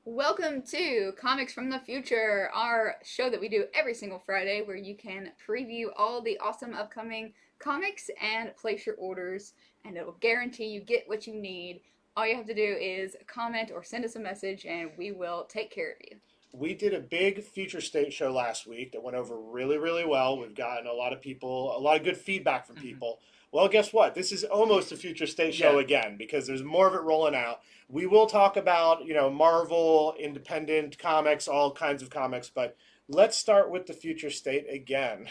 Welcome to Comics from the Future, our show that we do every single Friday where you can preview all the awesome upcoming comics and place your orders, and it'll guarantee you get what you need. All you have to do is comment or send us a message, and we will take care of you. We did a big Future State show last week that went over really, really well. We've gotten a lot of good feedback from people. Well, guess what? This is almost a Future State show again because there's more of it rolling out. We will talk about, Marvel, independent comics, all kinds of comics, but let's start with the Future State again.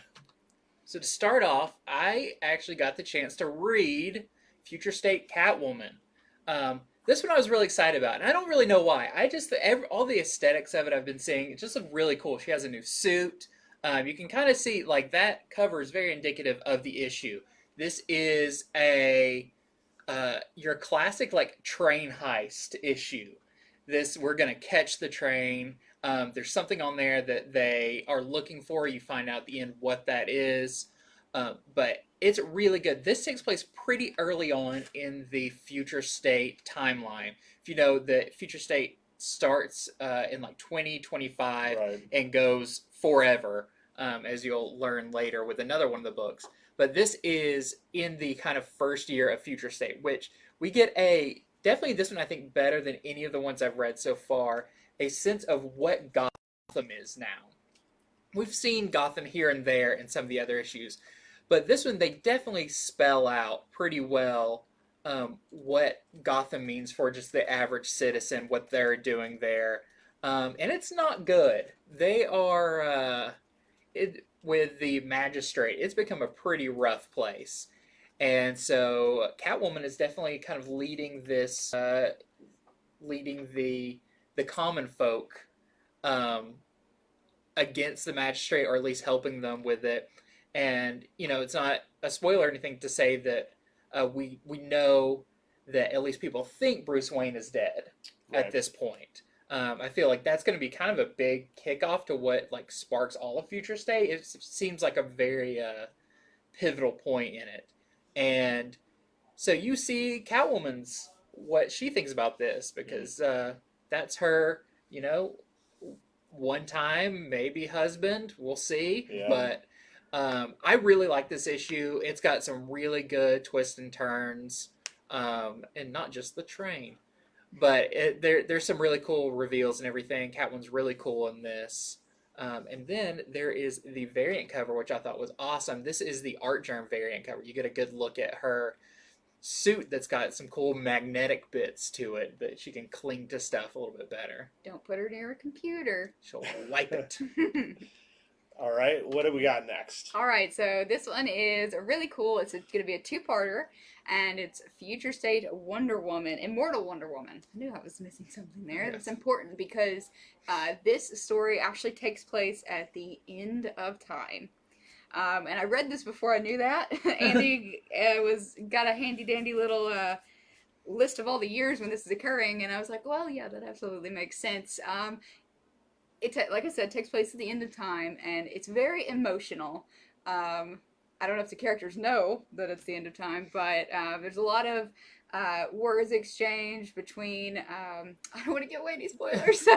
So to start off, I actually got the chance to read Future State Catwoman. This one I was really excited about, and I don't really know why. All the aesthetics of it I've been seeing, it just looked really cool. She has a new suit. You can kind of see, that cover is very indicative of the issue. This is your classic, train heist issue. We're going to catch the train. There's something on there that they are looking for. You find out at the end what that is. But it's really good. This takes place pretty early on in the Future State timeline. If you know, the Future State starts in 2025 and goes forever, as you'll learn later with another one of the books. But this is in the kind of first year of Future State, which we get definitely this one I think better than any of the ones I've read so far, a sense of what Gotham is now. We've seen Gotham here and there in some of the other issues, but this one they definitely spell out pretty well what Gotham means for just the average citizen, what they're doing there. And it's not good. They are... with the magistrate, it's become a pretty rough place. And so Catwoman is definitely kind of leading the common folk against the magistrate, or at least helping them with it. And, it's not a spoiler or anything to say that we know that at least people think Bruce Wayne is dead at this point. I feel like that's going to be kind of a big kickoff to what sparks all of Future State. It seems like a very pivotal point in it. And so you see Catwoman's, what she thinks about this, because that's her, one time, maybe husband, we'll see. Yeah. But I really like this issue. It's got some really good twists and turns, and not just the train. But there's some really cool reveals and everything. Catwoman's really cool in this. And then there is the variant cover, which I thought was awesome. This is the Art Germ variant cover. You get a good look at her suit that's got some cool magnetic bits to it that she can cling to stuff a little bit better. Don't put her near a computer. She'll wipe it. All right, what do we got next? All right, so this one is really cool. It's going to be a two-parter, and it's Future State Wonder Woman, Immortal Wonder Woman. I knew I was missing something there. That's important because this story actually takes place at the end of time. And I read this before I knew that. Andy got a handy-dandy little list of all the years when this is occurring, and I was like, well, yeah, that absolutely makes sense. Like I said, takes place at the end of time, and it's very emotional. I don't know if the characters know that it's the end of time, but there's a lot of words exchanged between... I don't want to give away any spoilers.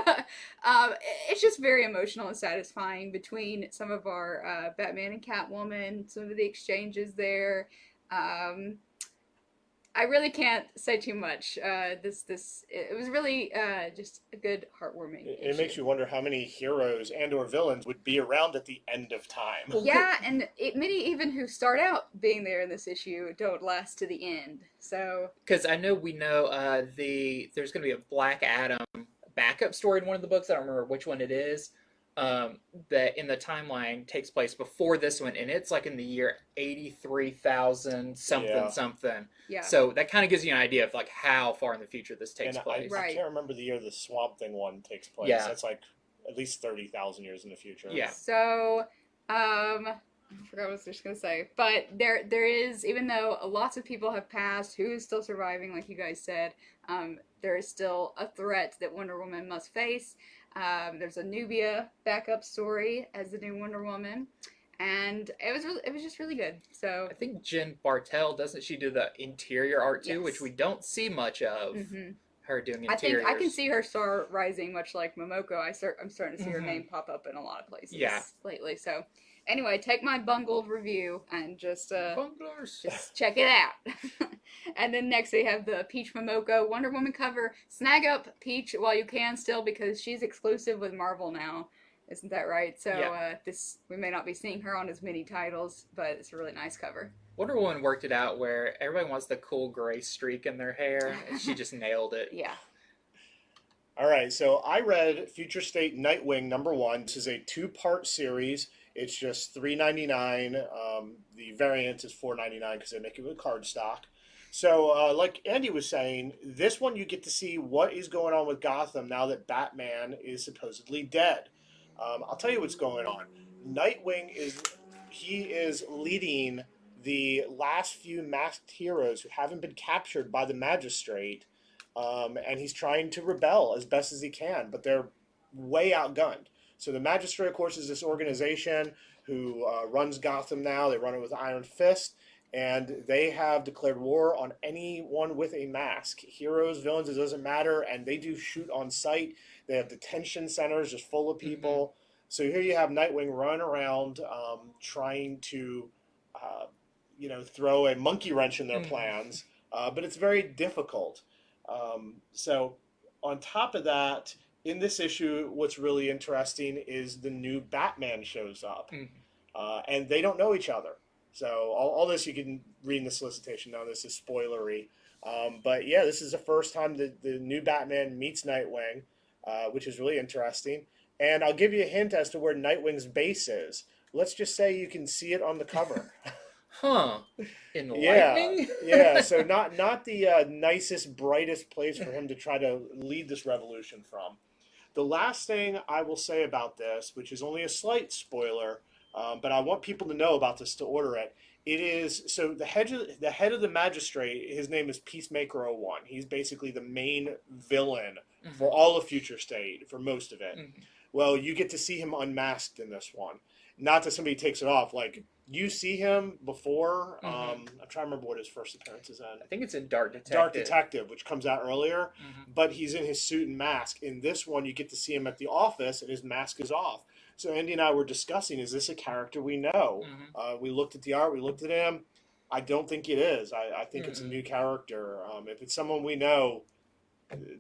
It's just very emotional and satisfying between some of our Batman and Catwoman, some of the exchanges there. I really can't say too much. It was really just a good, heartwarming issue. It makes you wonder how many heroes and or villains would be around at the end of time. Yeah, and many even who start out being there in this issue don't last to the end. So because I know there's going to be a Black Adam backup story in one of the books. I don't remember which one it is. That in the timeline takes place before this one, and it's in the year 83,000 something. Yeah. So that kind of gives you an idea of how far in the future this takes place. I can't remember the year the Swamp Thing one takes place. Yeah. That's at least 30,000 years in the future. Yeah. So, I forgot what I was just gonna say, but there is, even though lots of people have passed, who is still surviving, like you guys said, there is still a threat that Wonder Woman must face. There's a Nubia backup story as the new Wonder Woman, and it was just really good. So I think Jen Bartel, doesn't she do the interior art too, which we don't see much of her doing I interiors. think I can see her star rising, much like Momoko. I'm starting to see her name pop up in a lot of places lately. So, anyway, take my bungled review and just check it out. And then next we have the Peach Momoko Wonder Woman cover. Snag up Peach while you can still, because she's exclusive with Marvel now. Isn't that right? So we may not be seeing her on as many titles, but it's a really nice cover. Wonder Woman worked it out where everybody wants the cool gray streak in their hair, and she just nailed it. Yeah. All right, so I read Future State Nightwing #1. This is a 2-part series. It's just $3.99. The variant is $4.99 because they make it with cardstock. So, like Andy was saying, this one you get to see what is going on with Gotham now that Batman is supposedly dead. I'll tell you what's going on. Nightwing is leading the last few masked heroes who haven't been captured by the magistrate, and he's trying to rebel as best as he can, but they're way outgunned. So the magistrate, of course, is this organization who runs Gotham now. They run it with Iron Fist, and they have declared war on anyone with a mask. Heroes, villains, it doesn't matter, and they do shoot on sight. They have detention centers just full of people. So here you have Nightwing running around trying to throw a monkey wrench in their plans, but it's very difficult. So on top of that, in this issue, what's really interesting is the new Batman shows up, and they don't know each other. So all this you can read in the solicitation. Now this is spoilery, but yeah, this is the first time that the new Batman meets Nightwing, which is really interesting. And I'll give you a hint as to where Nightwing's base is. Let's just say you can see it on the cover. Enlightening? Yeah. So not the nicest, brightest place for him to try to lead this revolution from. The last thing I will say about this, which is only a slight spoiler, but I want people to know about this to order it. It is so the head of the magistrate. His name is Peacemaker 01. He's basically the main villain for all of Future State, for most of it. Well, you get to see him unmasked in this one. Not that somebody takes it off. Like, you see him before. I'm trying to remember what his first appearance is in. I think it's in Dark Detective. Dark Detective, which comes out earlier. But he's in his suit and mask. In this one, you get to see him at the office, and his mask is off. So Andy and I were discussing, is this a character we know? We looked at the art. We looked at him. I don't think it is. I think it's a new character. If it's someone we know,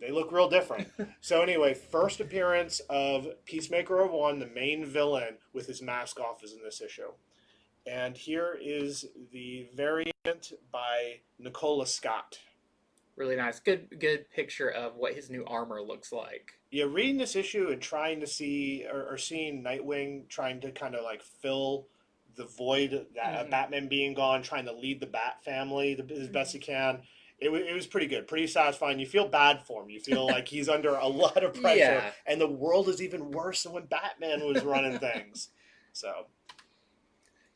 they look real different. So anyway, first appearance of Peacemaker 01, the main villain, with his mask off, is in this issue. And here is the variant by Nicola Scott. Really nice. Good picture of what his new armor looks like. Yeah, reading this issue and trying to see, or seeing Nightwing trying to kind of like fill the void that Batman being gone, trying to lead the Bat family as best he can. It was pretty good, pretty satisfying. You feel bad for him. You feel like he's under a lot of pressure, and the world is even worse than when Batman was running things. So,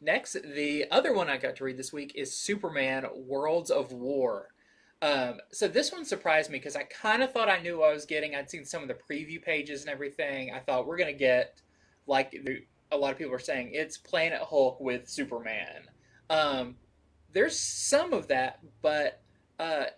next, the other one I got to read this week is Superman: Worlds of War. So this one surprised me because I kind of thought I knew what I was getting. I'd seen some of the preview pages and everything. I thought we're gonna get, like a lot of people are saying, it's Planet Hulk with Superman. There's some of that, but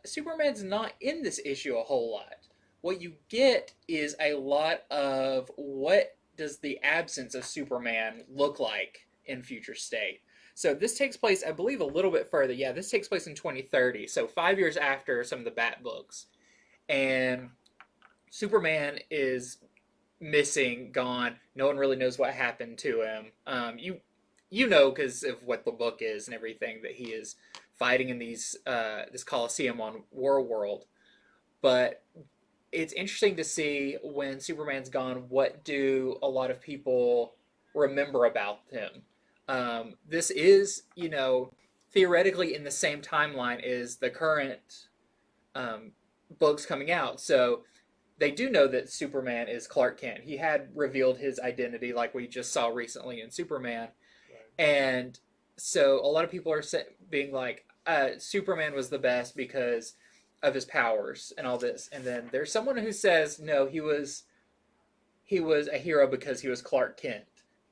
Superman's not in this issue a whole lot. What you get is a lot of what does the absence of Superman look like in Future State. So this takes place, I believe, a little bit further. Yeah, this takes place in 2030, so 5 years after some of the Bat books. And Superman is missing, gone. No one really knows what happened to him. You know, because of what the book is and everything, that he is fighting in this Coliseum on War-World. But it's interesting to see when Superman's gone, what do a lot of people remember about him? This is, theoretically in the same timeline as the current books coming out. So they do know that Superman is Clark Kent. He had revealed his identity like we just saw recently in Superman. Right. And so a lot of people are being like, Superman was the best because of his powers and all this. And then there's someone who says, no, he was a hero because he was Clark Kent.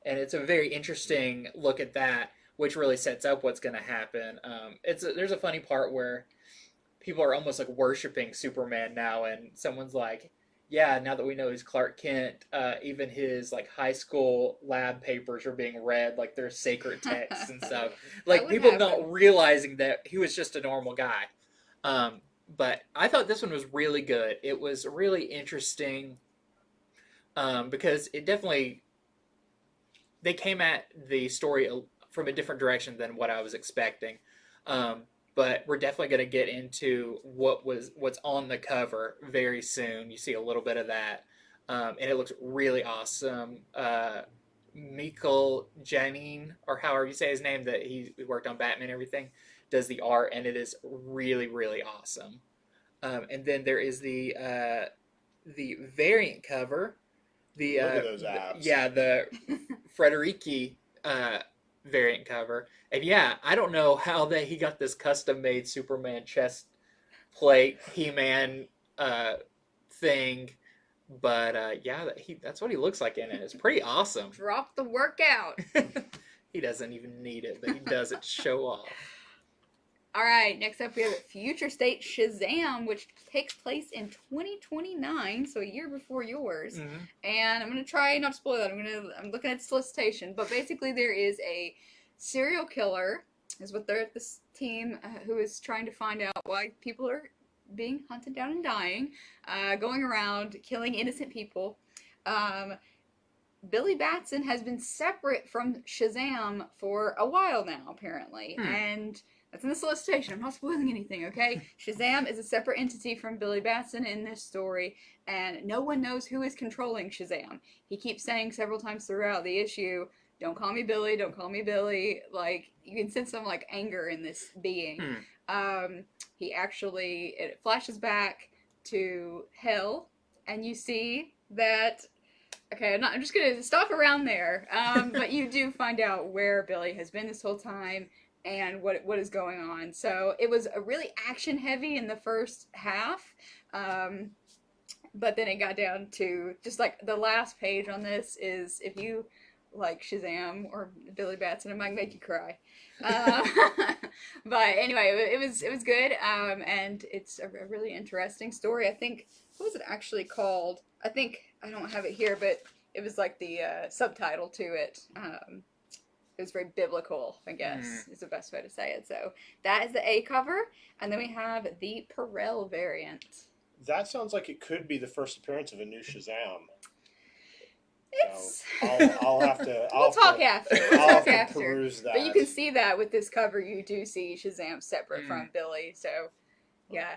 And it's a very interesting look at that, which really sets up what's going to happen. There's a funny part where people are almost like worshiping Superman now, and someone's like, yeah, now that we know he's Clark Kent, even his like high school lab papers are being read like they're sacred texts and stuff. Like people not realizing that he was just a normal guy. But I thought this one was really good. It was really interesting because it definitely they came at the story from a different direction than what I was expecting. But we're definitely going to get into what's on the cover very soon. You see a little bit of that, and it looks really awesome. Michael Janine, or however you say his name, that he worked on Batman and everything, does the art, and it is really, really awesome. And then there is the variant cover. Look at those abs. The Frederiki variant cover. And yeah, I don't know how he got this custom-made Superman chest plate, He-Man thing, but that's what he looks like in it. It's pretty awesome. Drop the workout. He doesn't even need it, but he does it to show off. All right, next up we have Future State Shazam, which takes place in 2029, so a year before yours. Mm-hmm. And I'm going to try not to spoil that. I'm looking at the solicitation, but basically there is a serial killer, is what this team who is trying to find out why people are being hunted down and dying, going around killing innocent people. Billy Batson has been separate from Shazam for a while now, apparently, and that's in the solicitation. I'm not spoiling anything, okay? Shazam is a separate entity from Billy Batson in this story, and no one knows who is controlling Shazam. He keeps saying several times throughout the issue, don't call me Billy, don't call me Billy. Like, you can sense some, like, anger in this being. It flashes back to hell, and you see that, okay, I'm just going to stop around there, but you do find out where Billy has been this whole time, and what is going on. So it was a really action heavy in the first half, but then it got down to just like the last page on this is if you like Shazam or Billy Batson, it might make you cry. But anyway, it was good, and it's a really interesting story. I think, what was it actually called? I think, I don't have it here, but it was like the subtitle to it. It was very biblical, I guess, is the best way to say it. So that is the A cover, and then we have the Perel variant. That sounds like it could be the first appearance of a new Shazam. It's. So I'll have to. We'll talk after. Peruse that. But you can see that with this cover, you do see Shazam separate from Billy. So, yeah.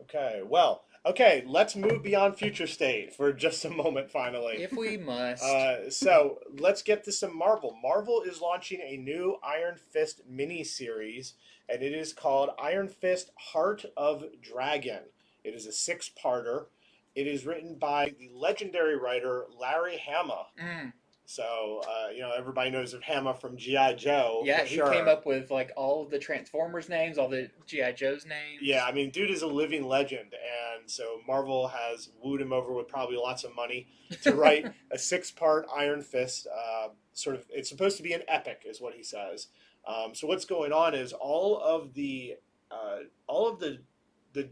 Okay. Well. Okay, let's move beyond Future State for just a moment, finally. If we must. So, let's get to some Marvel. Marvel is launching a new Iron Fist mini-series, and it is called Iron Fist Heart of Dragon. It is a 6-parter. It is written by the legendary writer Larry Hama. So, everybody knows of Hama from G.I. Joe. Yeah, he came up with, like, all of the Transformers names, all the G.I. Joe's names. Yeah, I mean, dude is a living legend, and so Marvel has wooed him over with probably lots of money to write a 6-part Iron Fist. It's supposed to be an epic, is what he says. So what's going on is all of the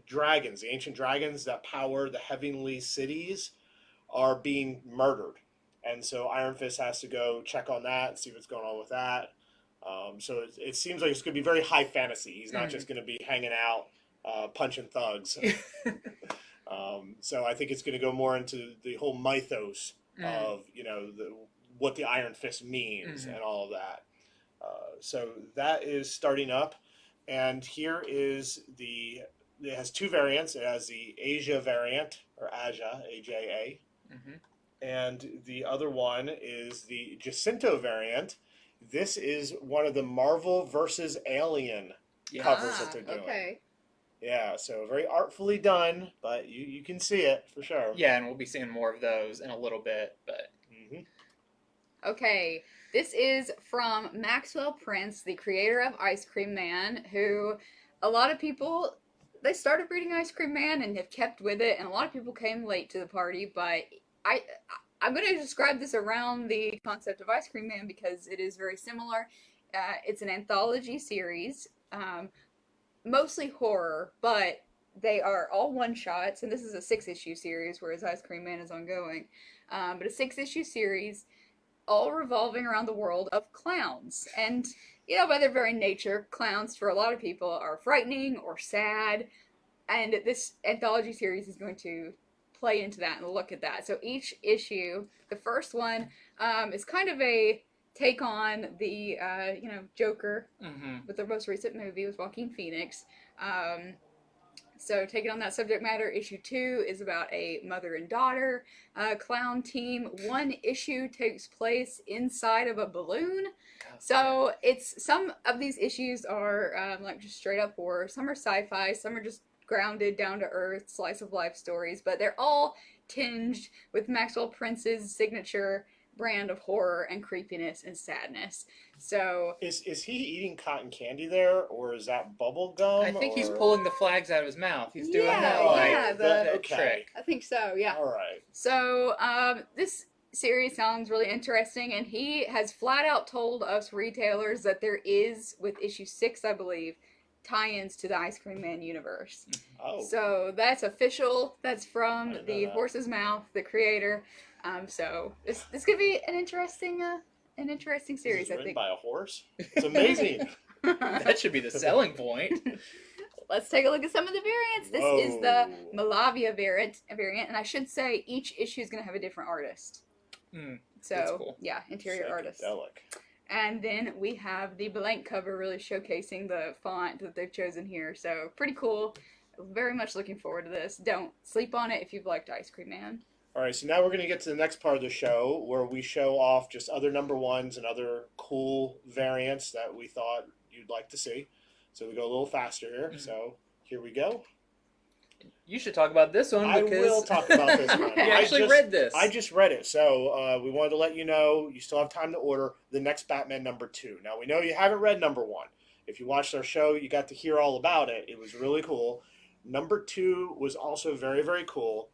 dragons, the ancient dragons that power the heavenly cities, are being murdered. And so Iron Fist has to go check on that and see what's going on with that. So it seems like it's going to be very high fantasy. He's not just going to be hanging out, punching thugs. So I think it's going to go more into the whole mythos of, what the Iron Fist means and all of that. So that is starting up. And here is it has 2 variants. It has the Asia variant, or Aja, A-J-A. And the other one is the Jacinto variant. This is one of the Marvel versus Alien covers that they're doing. Okay. Yeah, so very artfully done, but you can see it for sure. Yeah, and we'll be seeing more of those in a little bit. But Okay, this is from Maxwell Prince, the creator of Ice Cream Man, who a lot of people, they started reading Ice Cream Man and have kept with it, and a lot of people came late to the party, but I'm going to describe this around the concept of Ice Cream Man because it is very similar. It's an anthology series. mostly horror, but they are all one-shots, and this is a 6-issue series, whereas Ice Cream Man is ongoing. But a 6-issue series, all revolving around the world of clowns. And, by their very nature, clowns for a lot of people are frightening or sad, and this anthology series is going to play into that and look at that. So each issue, the first one, is kind of a take on the, Joker with the most recent movie with Joaquin Phoenix. So taking on that subject matter, issue 2 is about a mother and daughter clown team. One issue takes place inside of a balloon. So it's some of these issues are like just straight up horror. Some are sci-fi. Some are just grounded, down to earth, slice of life stories. But they're all tinged with Maxwell Prince's signature brand of horror and creepiness and sadness. So is he eating cotton candy there, or is that bubble gum? I think he's pulling the flags out of his mouth. He's doing that trick. I think so. Yeah. All right. So this series sounds really interesting, and he has flat out told us retailers that there is, with issue 6, I believe, tie-ins to the Ice Cream Man universe. Oh. So that's official. That's from the horse's mouth, the creator. So this could be an interesting series. Written by a horse. It's amazing. That should be the selling point. Let's take a look at some of the variants. This is the Malavia variant, and I should say each issue is going to have a different artist. So cool. Yeah, interior artist. Psychedelic. And then we have the blank cover, really showcasing the font that they've chosen here. So pretty cool. Very much looking forward to this. Don't sleep on it if you've liked Ice Cream Man. All right, so now we're going to get to the next part of the show where we show off just other number ones and other cool variants that we thought you'd like to see. So we go a little faster here. So here we go. You should talk about this one because... I will talk about this one. You actually read this. I just read it. So we wanted to let you know you still have time to order the next Batman number 2. Now, we know you haven't read number 1. If you watched our show, you got to hear all about it. It was really cool. Number 2 was also very, very cool.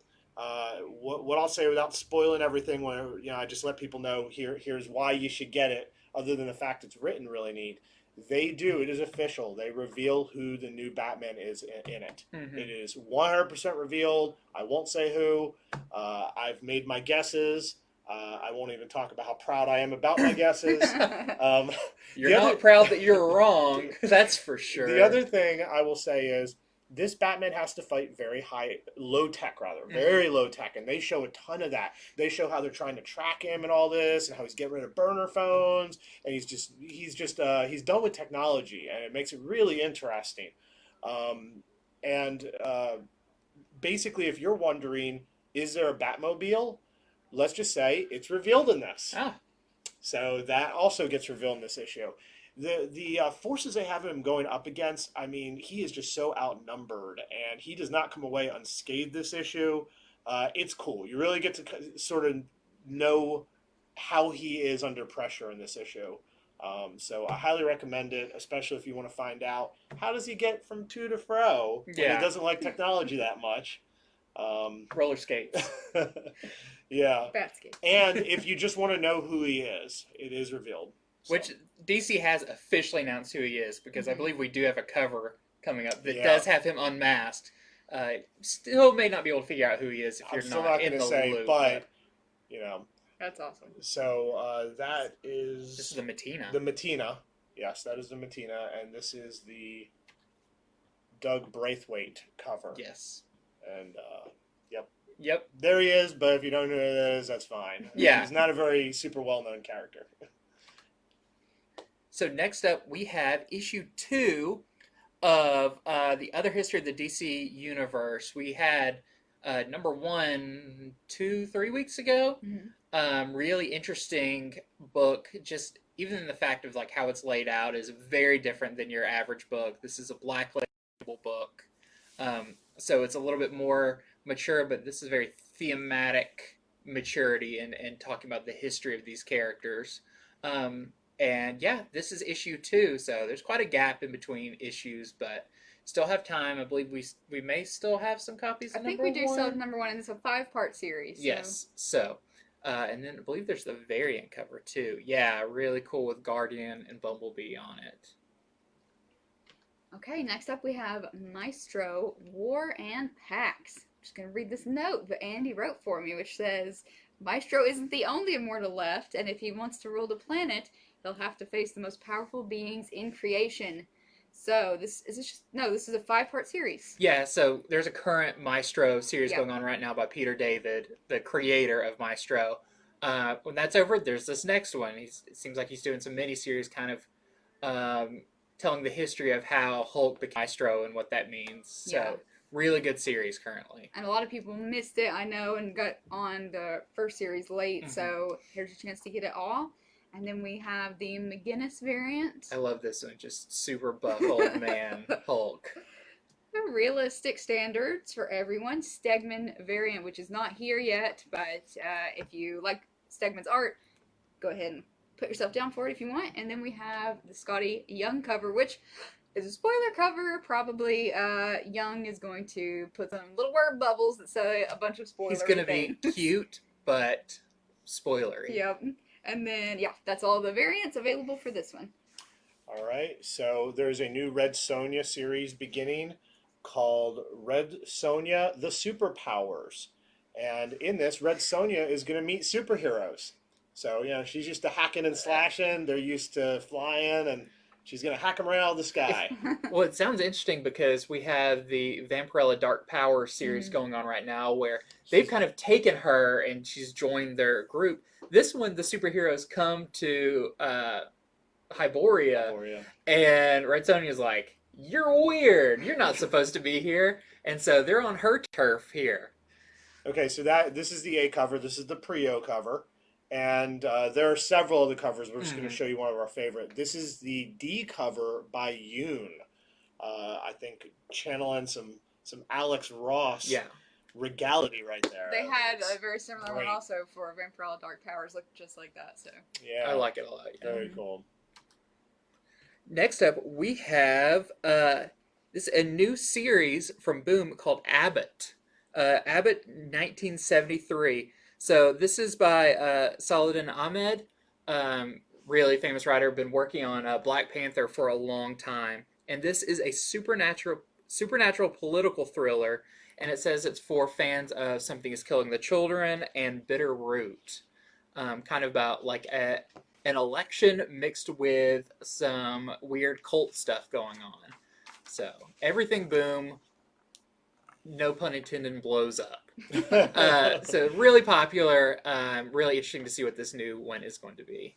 What I'll say without spoiling everything, when I just let people know here's why you should get it, other than the fact it's written really neat. It is official. They reveal who the new Batman is in it. It is 100% revealed. I won't say who. I've made my guesses. I won't even talk about how proud I am about my guesses. You're not proud that you're wrong. That's for sure. The other thing I will say is this Batman has to fight very low tech, very low tech, and they show a ton of that. They show how they're trying to track him and all this, and how he's getting rid of burner phones, and he's done with technology, and it makes it really interesting. Basically, if you're wondering, is there a Batmobile? Let's just say it's revealed in this. So that also gets revealed in this issue. The forces they have him going up against, I mean, he is just so outnumbered, and he does not come away unscathed this issue. It's cool. You really get to sort of know how he is under pressure in this issue. So I highly recommend it, especially if you want to find out how does he get from to to fro when he doesn't like technology that much. Roller skates. Yeah. Bat skates. And if you just want to know who he is, it is revealed. So. Which DC has officially announced who he is, because I believe we do have a cover coming up that does have him unmasked. Still may not be able to figure out who he is if you're not in the loop. But, That's awesome. So that is... This is the Matina. The Matina. Yes, that is the Matina. And this is the Doug Braithwaite cover. Yes. And, Yep. There he is, but if you don't know who it is, that's fine. Yeah. He's not a very super well-known character. So next up, we have issue 2 of the other history of the DC universe. We had number 1, 2, 3 weeks ago. Really interesting book. Just even in the fact of like how it's laid out is very different than your average book. This is a black label book, so it's a little bit more mature. But this is very thematic maturity and talking about the history of these characters. And yeah, this is issue 2, so there's quite a gap in between issues, but still have time. I believe we may still have some copies of number 1. I think we do still have number 1, and it's a 5-part series. So. Yes, so. And then I believe there's the variant cover, too. Yeah, really cool with Guardian and Bumblebee on it. Okay, next up we have Maestro, War and Pax. I'm just going to read this note that Andy wrote for me, which says, Maestro isn't the only immortal left, and if he wants to rule the planet, he'll have to face the most powerful beings in creation. So, this is a 5-part series. Yeah, so there's a current Maestro series going on right now by Peter David, the creator of Maestro. When that's over, there's this next one. It seems like he's doing some mini-series kind of telling the history of how Hulk became Maestro and what that means. So, really good series currently. And a lot of people missed it, I know, and got on the first series late, so here's your chance to get it all. And then we have the McGinnis variant. I love this one, just super buff old man Hulk. Realistic standards for everyone. Stegman variant, which is not here yet, but if you like Stegman's art, go ahead and put yourself down for it if you want. And then we have the Scotty Young cover, which is a spoiler cover. Probably Young is going to put some little word bubbles that say a bunch of spoilers. He's going to be cute, but spoilery. Yep. And then, that's all the variants available for this one. All right, so there's a new Red Sonja series beginning called Red Sonja, The Superpowers. And in this, Red Sonja is going to meet superheroes. So, she's used to hacking and slashing. They're used to flying, and she's going to hack them right out of the sky. Well, it sounds interesting because we have the Vampirella Dark Power series going on right now where they've kind of taken her and she's joined their group. This one, the superheroes come to Hyboria, and Red Sonja's like, you're weird. You're not supposed to be here. And so they're on her turf here. Okay, so this is the A cover. This is the Prio cover. And there are several of the covers. We're just going to show you one of our favorite. This is the D cover by Yoon. I think channeling some Alex Ross regality right there. They had a very similar one also for Vampirella Dark Powers, looked just like that. So yeah, I like it a lot. Very cool. Next up, we have this a new series from Boom called Abbott. Abbott 1973. So this is by Saladin Ahmed, really famous writer, been working on Black Panther for a long time. And this is a supernatural political thriller, and it says it's for fans of Something is Killing the Children and Bitter Root. Kind of about like an election mixed with some weird cult stuff going on. So everything Boom, no pun intended, blows up. So really popular, really interesting to see what this new one is going to be.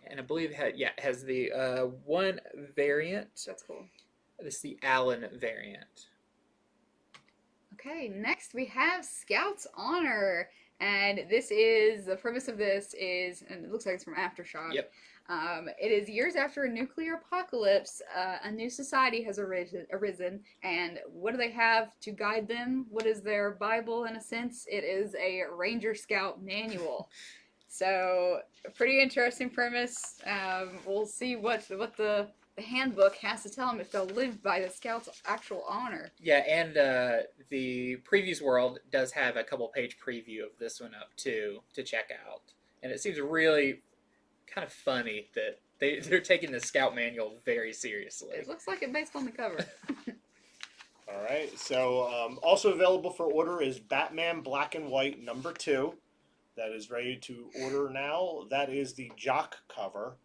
And I believe it has the one variant. that's cool. This is the Allen variant. Okay, next we have Scout's Honor. And the premise of this is, and it looks like it's from Aftershock. Yep. It is years after a nuclear apocalypse, a new society has arisen, and what do they have to guide them? What is their Bible, in a sense? It is a Ranger Scout manual. So, a pretty interesting premise. We'll see what the handbook has to tell them if they'll live by the Scout's actual honor. Yeah, and the previews world does have a couple page preview of this one up too to check out. And it seems really kind of funny that they're taking the Scout manual very seriously. It looks like it based on the cover. All right, so also available for order is Batman Black and White #2. That is ready to order now. That is the Jock cover.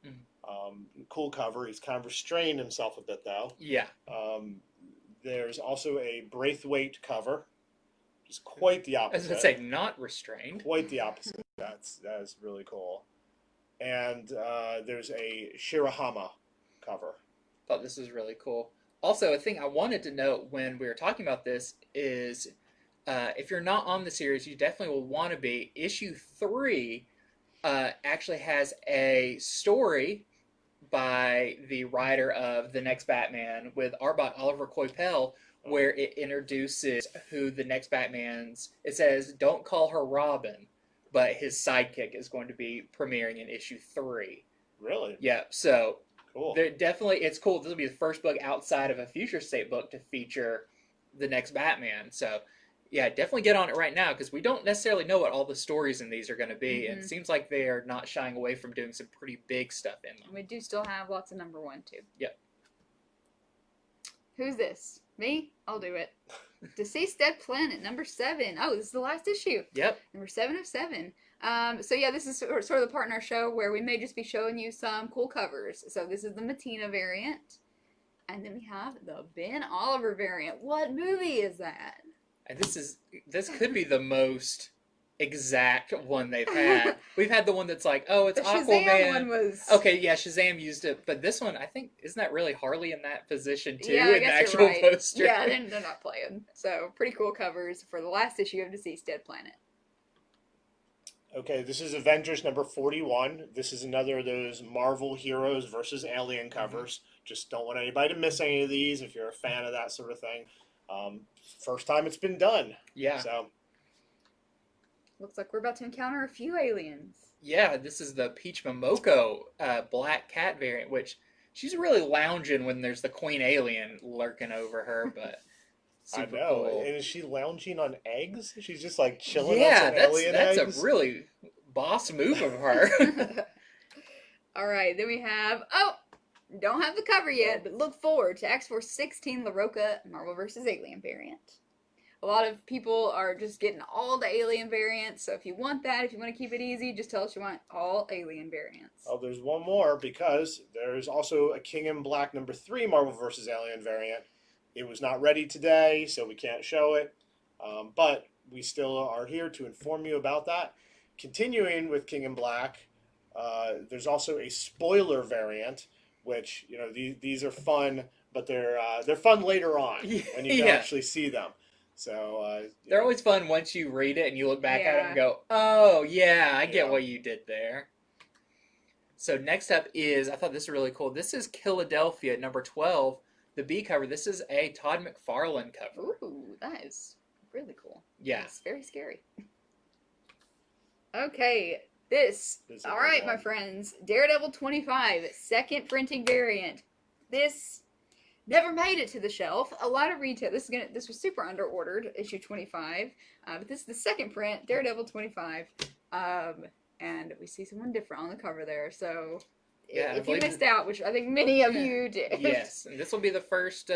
Cool cover. He's kind of restrained himself a bit, though. Yeah. There's also a Braithwaite cover, which is quite the opposite. As I say, not restrained. Quite the opposite. That is really cool. And there's a Shirahama cover. Thought this was really cool. Also, a thing I wanted to note when we were talking about this is if you're not on the series, you definitely will want to be. Issue 3 actually has a story by the writer of The Next Batman with art by Oliver Coipel, where it introduces who the next Batman's... It says, don't call her Robin, but his sidekick is going to be premiering in issue 3. Really? Yeah, so... Cool. It's cool. This will be the first book outside of a Future State book to feature the next Batman. So, yeah, definitely get on it right now because we don't necessarily know what all the stories in these are going to be. And it seems like they are not shying away from doing some pretty big stuff in them. We do still have lots of #1 too. Yep. Who's this? Me? I'll do it. Deceased Dead Planet, number 7. Oh, this is the last issue. Yep. Number 7 of 7. So yeah, this is sort of the part in our show where we may just be showing you some cool covers. So this is the Mattina variant. And then we have the Ben Oliver variant. What movie is that? And this could be the most exact one they've had. We've had the one that's like, oh, it's The Aquaman. Shazam one was... Okay, yeah, Shazam used it, but this one, I think, isn't that really Harley in that position too? Yeah, I in the guess actual you're right. poster. Yeah, they're not playing. So pretty cool covers for the last issue of Deceased Dead Planet. Okay, this is Avengers number 41. This is another of those Marvel Heroes versus Alien covers. Just don't want anybody to miss any of these if you're a fan of that sort of thing. First time it's been done. Yeah. So Looks like we're about to encounter a few aliens. Yeah, this is the Peach Momoko Black Cat variant, which she's really lounging when there's the Queen Alien lurking over her, but super I know. cool. And is she lounging on eggs? She's just like chilling Yeah, on some alien that's eggs? a really boss move of her. All right, then we have... Oh! Don't have the cover yet, but look forward to X-Force 16 La Roca Marvel vs. Alien variant. A lot of people are just getting all the Alien variants, so if you want that, if you want to keep it easy, just tell us you want all Alien variants. Oh, there's one more because there's also a King in Black number 3 Marvel vs. Alien variant. It was not ready today, so we can't show it. But we still are here to inform you about that. Continuing with King in Black, there's also a spoiler variant, which, you know, these are fun, but they're fun later on when you can actually see them. So They're always fun once you read it and you look back at it Yeah. and go, oh, yeah, I get Yeah. what you did there. So next up is, I thought this was really cool. This is Philadelphia, number 12, the B cover. This is a Todd McFarlane cover. Ooh, that is really cool. Yeah. It's very scary. Okay, this This is a all good right, one. my friends. Daredevil 25, second printing variant. This never made it to the shelf. A lot of retail. This was super under ordered, issue 25. But this is the second print, Daredevil 25. And we see someone different on the cover there. So Yeah, I if you believe missed out, which I think many of you did. Yes, and this will be the first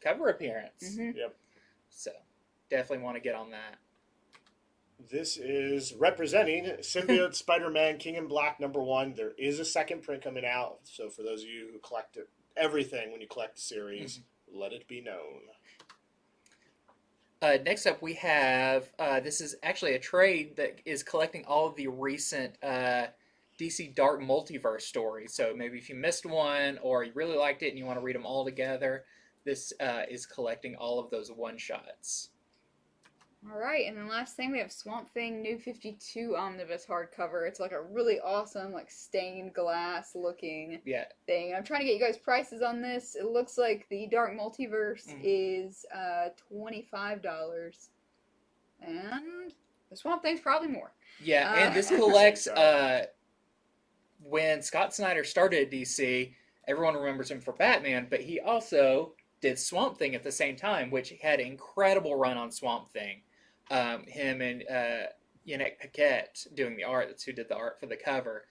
cover appearance. Mhm. Yep. So definitely want to get on that. This is representing Symbiote Spider-Man King in Black number 1. There is a second print coming out. So for those of you who collect everything when you collect the series, let it be known. Next up, we have this is actually a trade that is collecting all of the recent DC Dark Multiverse stories. So maybe if you missed one or you really liked it and you want to read them all together, this is collecting all of those one-shots. All right, and then last thing we have Swamp Thing New 52 Omnibus hardcover. It's like a really awesome, like stained glass looking Yeah, thing. I'm trying to get you guys prices on this. It looks like the Dark Multiverse is $25, and the Swamp Thing's probably more. yeah, and this Uh, collects. When Scott Snyder started at DC, everyone remembers him for Batman, but he also did Swamp Thing at the same time, which had an incredible run on Swamp Thing. Him and Yannick Paquette doing the art. That's who did the art for the cover.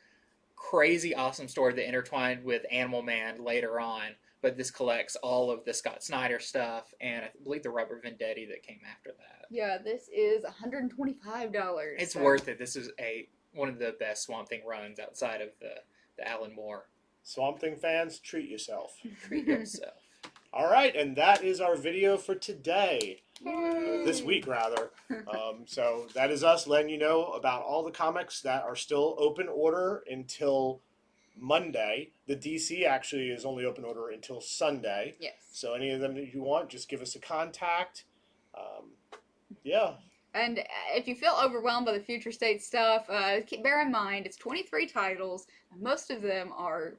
Crazy awesome story that intertwined with Animal Man later on. But this collects all of the Scott Snyder stuff, and I believe the Rubber Vendetti that came after that. Yeah, this is $125. It's so- worth it. This is one of the best Swamp Thing runs outside of the Alan Moore. Swamp Thing fans, treat yourself. Treat yourself. All right, and that is our video for today. Yay. This week, rather. So that is us letting you know about all the comics that are still open order until Monday. The DC actually is only open order until Sunday. Yes. So any of them that you want, just give us a contact. Yeah. And if you feel overwhelmed by the future state stuff, bear in mind it's 23 titles. Most of them are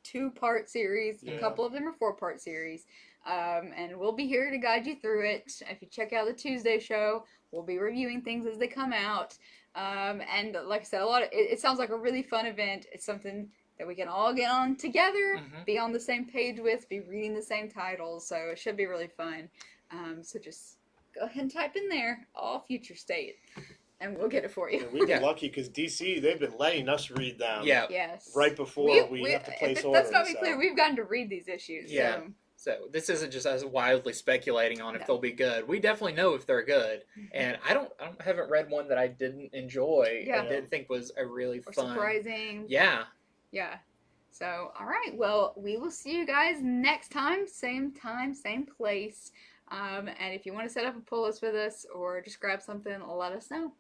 2-part series. Yeah. A couple of them are 4-part series. And we'll be here to guide you through it. If you check out the Tuesday show, we'll be reviewing things as they come out. And like I said, it sounds like a really fun event. It's something that we can all get on together, be on the same page with, be reading the same titles. So it should be really fun. So just go ahead and type in there, all future state, and we'll get it for you. We've been lucky because DC, they've been letting us read them Yeah. Yes. right before we have to place orders. Let's not be clear. We've gotten to read these issues. Yeah. So this isn't just us wildly speculating on if No. they'll be good. We definitely know if they're good, and I haven't read one that I didn't enjoy Yeah. and didn't think was a really Or fun. surprising. Yeah. Yeah. So, all right. Well, we will see you guys next time, same place. And if you want to set up a pull list with us or just grab something, let us know.